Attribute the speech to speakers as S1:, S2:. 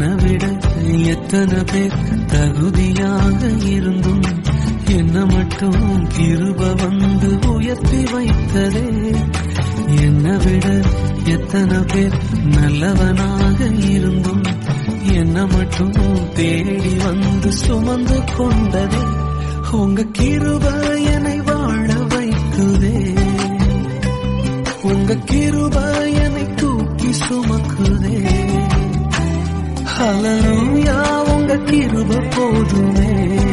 S1: என்னை விட எத்தனை பேர் தகுதியாக இருந்தும் என்ன மட்டும் கிருப வந்து உயர்த்தி வைத்ததே. என்னை விட எத்தனை பேர் நல்லவனாக இருந்தும் என்ன மட்டும் தேடி வந்து சுமந்து கொண்டதே. உங்க கிருப என்னை வாழ வைக்குதே. உங்க கிருப என்னை தூக்கி சுமக்குதே. ஹல்லேலூயா, உங்க கிருப போதுமே.